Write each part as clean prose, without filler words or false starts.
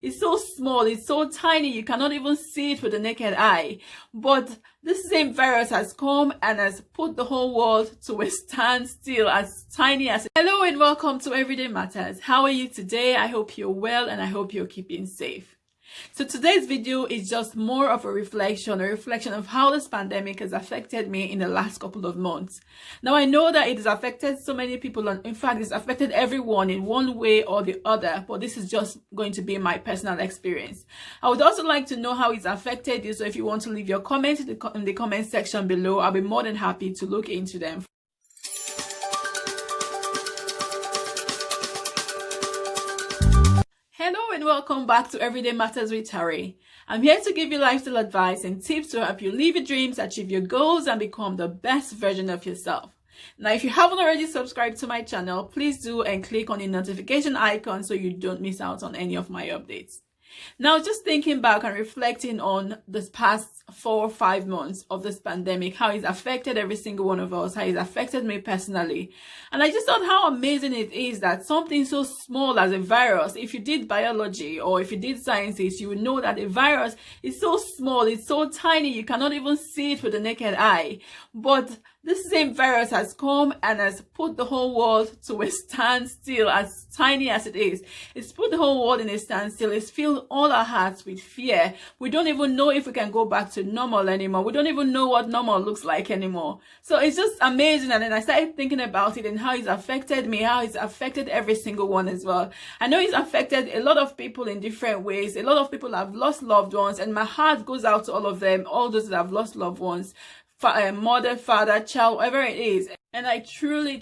It's so small, it's so tiny, you cannot even see it with the naked eye. But this same virus has come and has put the whole world to a standstill, as tiny as it. Hello and welcome to Everyday Matters. How are you today? I hope you're well and I hope you're keeping safe. So today's video is just more of a reflection of how this pandemic has affected me in the last couple of months. Now, I know that it has affected so many people, and in fact, it's affected everyone in one way or the other, but this is just going to be my personal experience. I would also like to know how it's affected you, so if you want to leave your comments in the comment section below, I'll be more than happy to look into them. Hello and welcome back to Everyday Matters with Tari. I'm here to give you lifestyle advice and tips to help you live your dreams, achieve your goals, and become the best version of yourself. Now, if you haven't already subscribed to my channel, please do and click on the notification icon so you don't miss out on any of my updates. Now, just thinking back and reflecting on this past 4 or 5 months of this pandemic, how it's affected every single one of us, how it's affected me personally. And I just thought how amazing it is that something so small as a virus, if you did biology or if you did sciences, you would know that a virus is so small, it's so tiny, you cannot even see it with the naked eye. But this same virus has come and has put the whole world to a standstill, as tiny as it is. It's put the whole world in a standstill. It's filled all our hearts with fear. We don't even know if we can go back to normal anymore. We don't even know what normal looks like anymore. So it's just amazing. And then I started thinking about it and how it's affected me, how it's affected every single one as well. I know it's affected a lot of people in different ways. A lot of people have lost loved ones, and my heart goes out to all of them, all those that have lost loved ones. Mother, father, child, whatever it is. And I truly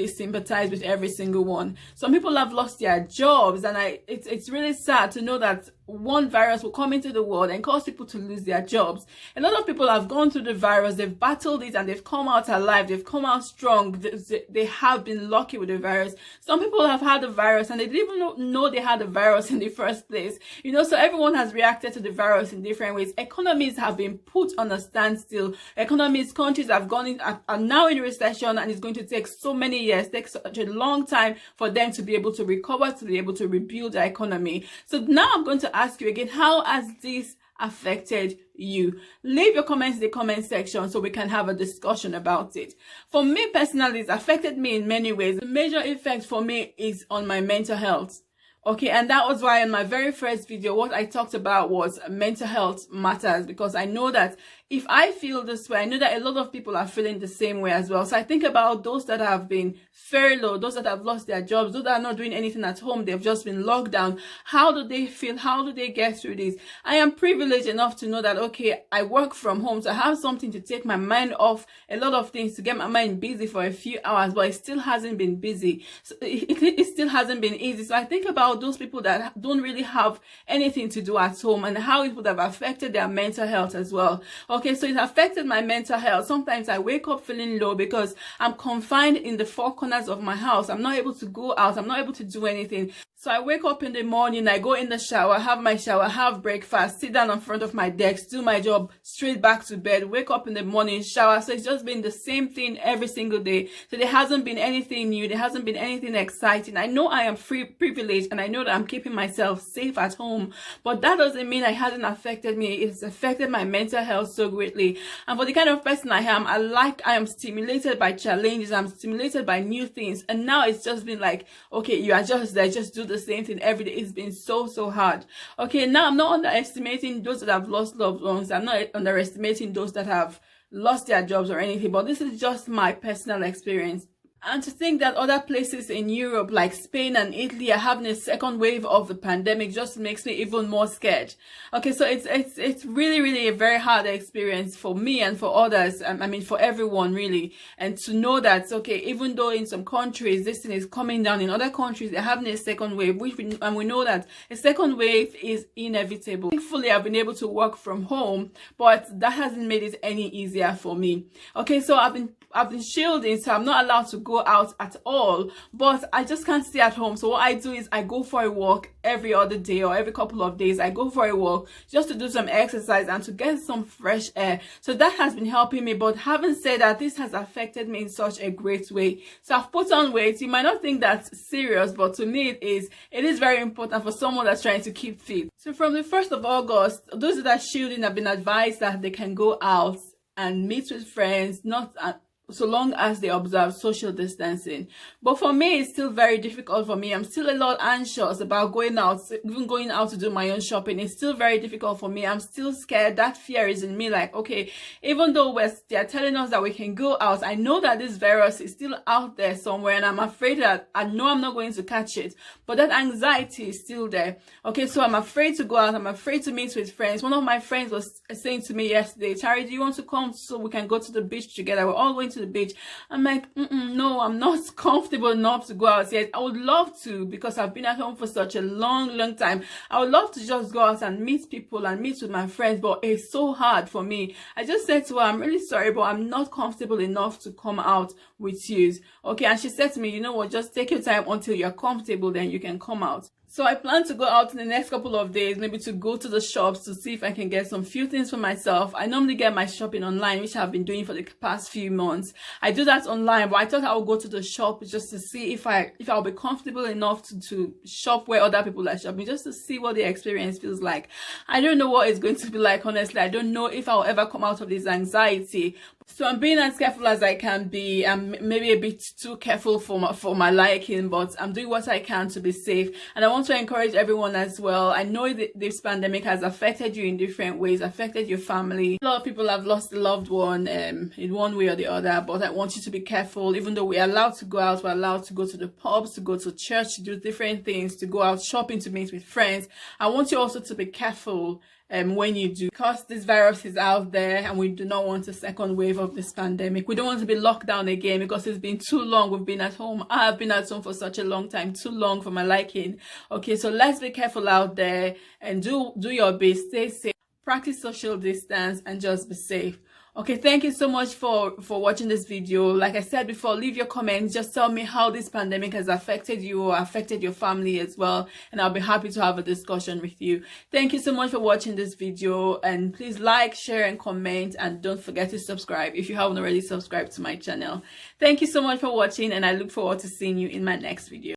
sympathize with every single one. Some people have lost their jobs, and it's really sad to know that one virus will come into the world and cause people to lose their jobs. A lot of people have gone through the virus, they've battled it, and they've come out alive, they've come out strong. They have been lucky with the virus. Some people have had the virus and they didn't even know they had the virus in the first place. You know, so everyone has reacted to the virus in different ways. Economies have been put on a standstill. Economies, countries have gone in, are now in recession, and it's going to take so many years, takes such a long time for them to be able to recover, to be able to rebuild the economy. So now I'm going to ask you again, how has this affected you? Leave your comments in the comment section so we can have a discussion about it. For me personally, it's affected me in many ways. The major effect for me is on my mental health. Okay, and that was why in my very first video, what I talked about was mental health matters, because I know that if I feel this way, I know that a lot of people are feeling the same way as well. So I think about those that have been furloughed, those that have lost their jobs, those that are not doing anything at home, they've just been locked down. How do they feel? How do they get through this? I am privileged enough to know that, okay, I work from home, so I have something to take my mind off a lot of things, to get my mind busy for a few hours, but it still hasn't been busy. So it still hasn't been easy. So I think about those people that don't really have anything to do at home and how it would have affected their mental health as well. Okay, so it affected my mental health. Sometimes I wake up feeling low because I'm confined in the four corners of my house. I'm not able to go out. I'm not able to do anything. So I wake up in the morning, I go in the shower, have my shower, have breakfast, sit down in front of my desk, do my job, straight back to bed, wake up in the morning, shower. So it's just been the same thing every single day. So there hasn't been anything new. There hasn't been anything exciting. I know I am privileged, and I know that I'm keeping myself safe at home, but that doesn't mean it hasn't affected me. It's affected my mental health so greatly. And for the kind of person I am, I am stimulated by challenges. I'm stimulated by new things. And now it's just been like, okay, you are just there, just do the same thing every day. It's been so hard. Okay, now I'm not underestimating those that have lost loved ones. I'm not underestimating those that have lost their jobs or anything, but this is just my personal experience. And to think that other places in Europe like Spain and Italy are having a second wave of the pandemic just makes me even more scared. Okay, so it's really a very hard experience for me and for others. I mean, for everyone really. And to know that, okay, even though in some countries this thing is coming down, in other countries they're having a second wave, and we know that a second wave is inevitable. Thankfully, I've been able to work from home, but that hasn't made it any easier for me. Okay, so I've been shielding, so I'm not allowed to go out at all, but I just can't stay at home. So what I do is I go for a walk every other day or every couple of days. I go for a walk just to do some exercise and to get some fresh air. So that has been helping me. But having said that, this has affected me in such a great way. So I've put on weight. You might not think that's serious, but to me it is very important for someone that's trying to keep fit. So from the 1st of August, those that are shielding have been advised that they can go out and meet with friends, not so long as they observe social distancing. But for me, it's still very difficult for me. I'm still a lot anxious about going out, even going out to do my own shopping. It's still very difficult for me. I'm still scared. That fear is in me, like, okay, even though they're telling us that we can go out, I know that this virus is still out there somewhere, and I'm afraid that I know I'm not going to catch it, but that anxiety is still there. Okay, so I'm afraid to go out. I'm afraid to meet with friends. One of my friends was saying to me yesterday, Tari, do you want to come so we can go to the beach together? We're all going to the beach. I'm like, no, I'm not comfortable enough to go out yet. I would love to, because I've been at home for such a long time. I would love to just go out and meet people and meet with my friends, but it's so hard for me. I just said to her, I'm really sorry, but I'm not comfortable enough to come out with you. Okay, and she said to me, you know what, just take your time until you're comfortable, then you can come out. So I plan to go out in the next couple of days, maybe to go to the shops to see if I can get some few things for myself. I normally get my shopping online, which I've been doing for the past few months. I do that online, but I thought I would go to the shop just to see if I'll be comfortable enough to shop where other people are shopping, just to see what the experience feels like. I don't know what it's going to be like, honestly. I don't know if I'll ever come out of this anxiety. So I'm being as careful as I can be. I'm maybe a bit too careful for my liking, but I'm doing what I can to be safe. And I want to encourage everyone as well. I know that this pandemic has affected you in different ways, affected your family. A lot of people have lost a loved one in one way or the other, but I want you to be careful. Even though we're allowed to go out, we're allowed to go to the pubs, to go to church, to do different things, to go out shopping, to meet with friends. I want you also to be careful when you do, because this virus is out there and we do not want a second wave of this pandemic. We don't want to be locked down again, because it's been too long. We've been at home. I have been at home for such a long time, too long for my liking. Okay, so let's be careful out there and do your best. Stay safe, practice social distance, and just be safe. Okay, thank you so much for watching this video. Like I said before, leave your comments. Just tell me how this pandemic has affected you or affected your family as well, and I'll be happy to have a discussion with you. Thank you so much for watching this video, and please like, share, and comment, and don't forget to subscribe if you haven't already subscribed to my channel. Thank you so much for watching, and I look forward to seeing you in my next video.